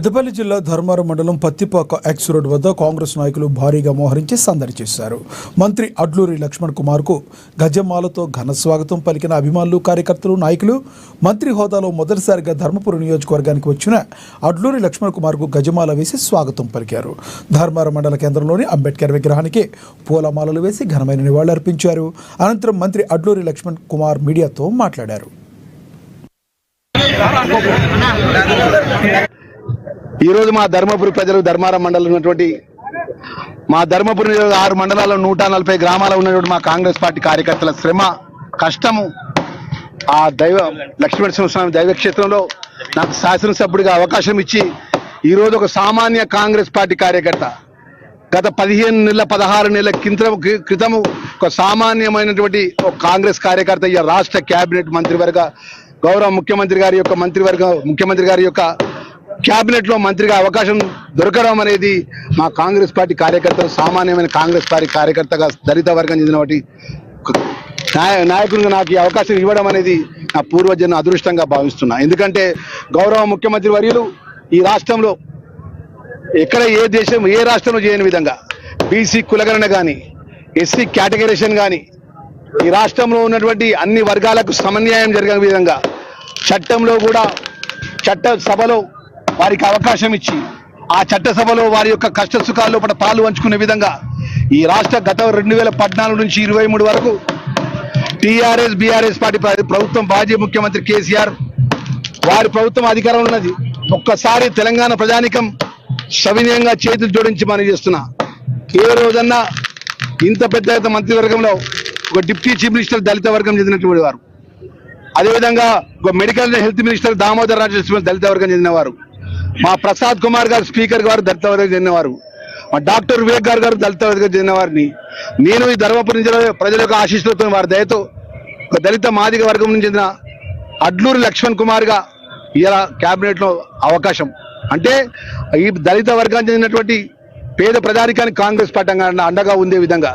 పెద్దపల్లి జిల్లా ధర్మారం మండలం Pattipaka X road వద్ద కాంగ్రెస్ నాయకులు భారీగా మోహరించి సందడి చేశారు. మంత్రి అడ్లూరి లక్ష్మణ్ కుమార్ కు గజమాలతో ఘన స్వాగతం పలికిన అభిమానులు, కార్యకర్తలు, నాయకులు. మంత్రి హోదాలో మొదటిసారిగా ధర్మపురం నియోజకవర్గానికి వచ్చిన అడ్లూరి లక్ష్మణ్ కుమార్ కు గజమాల వేసి స్వాగతం పలికారు. ధర్మారం మండల కేంద్రంలోని అంబేద్కర్ విగ్రహానికి పూలమాలలు వేసి ఘనమైన నివాళులర్పించారు. అనంతరం మంత్రి అడ్లూరి లక్ష్మణ్ కుమార్ మీడియాతో మాట్లాడారు. ఈరోజు మా ధర్మపురి ప్రజలు ధర్మారం మండలం ఉన్నటువంటి మా ధర్మపురి 6 మండలాల్లో 140 గ్రామాల్లో ఉన్నటువంటి మా కాంగ్రెస్ పార్టీ కార్యకర్తల శ్రమ, కష్టము, ఆ లక్ష్మీనరసింహస్వామి దైవక్షేత్రంలో నాకు శాసనసభ్యుడిగా అవకాశం ఇచ్చి ఈరోజు ఒక సామాన్య కాంగ్రెస్ పార్టీ కార్యకర్త గత 15 నెలల 16 నెలల క్రితము ఒక సామాన్యమైనటువంటి ఒక కాంగ్రెస్ కార్యకర్త ఈ రాష్ట్ర కేబినెట్ మంత్రివర్గ గౌరవ ముఖ్యమంత్రి గారి యొక్క క్యాబినెట్ లో మంత్రిగా అవకాశం దొరకడం అనేది మా కాంగ్రెస్ పార్టీ కార్యకర్తలు, సామాన్యమైన కాంగ్రెస్ పార్టీ కార్యకర్తగా దళిత వర్గం చెందినటువంటి నాయకునిగా నాకు ఈ అవకాశం ఇవ్వడం అనేది నా పూర్వజన్మ అదృష్టంగా భావిస్తున్నా. ఎందుకంటే గౌరవ ముఖ్యమంత్రి వర్యులు ఈ రాష్ట్రంలో ఎక్కడ ఏ రాష్ట్రంలో చేయని విధంగా బీసీ కులగణన కానీ, ఎస్సీ కేటగరైజేషన్ కానీ, ఈ రాష్ట్రంలో ఉన్నటువంటి అన్ని వర్గాలకు సమన్యాయం జరిగిన విధంగా చట్టంలో కూడా చట్టసభలో వారికి అవకాశం ఇచ్చి ఆ చట్టసభలో వారి యొక్క కష్ట సుఖాల్లో పాలు పంచుకునే విధంగా ఈ రాష్ట్ర గత 2014 నుంచి 23 వరకు టీఆర్ఎస్ బీఆర్ఎస్ పార్టీ ప్రభుత్వం, మాజీ ముఖ్యమంత్రి కేసీఆర్ వారి ప్రభుత్వం అధికారంలో ఉన్నది. ఒక్కసారి తెలంగాణ ప్రజానికం సవినయంగా చేతులు జోడించి మనం చేస్తున్నా. ఏ రోజన్నా ఇంత పెద్ద మంత్రివర్గంలో ఒక డిప్యూటీ చీఫ్ మినిస్టర్ దళిత వర్గం చెందినటువంటి వారు, అదేవిధంగా ఒక మెడికల్ హెల్త్ మినిస్టర్ దామోదర్ రాజ దళిత వర్గం చెందినవారు, మా ప్రసాద్ కుమార్ గారు స్పీకర్ గారు దళిత వర్గం చెందినవారు, మా డాక్టర్ వివేక్ గారు దళిత వర్గం చెందిన వారిని నేను ఈ ధర్మపురి ప్రజల యొక్క ఆశీస్సులతో వారి దయతో ఒక దళిత మాదిగ వర్గం నుంచి చెందిన అడ్లూరి లక్ష్మణ్ కుమార్ గా ఇలా కేబినెట్ లో అవకాశం అంటే ఈ దళిత వర్గానికి చెందినటువంటి పేద ప్రజానికానికి కాంగ్రెస్ పార్టీ అండగా ఉండే విధంగా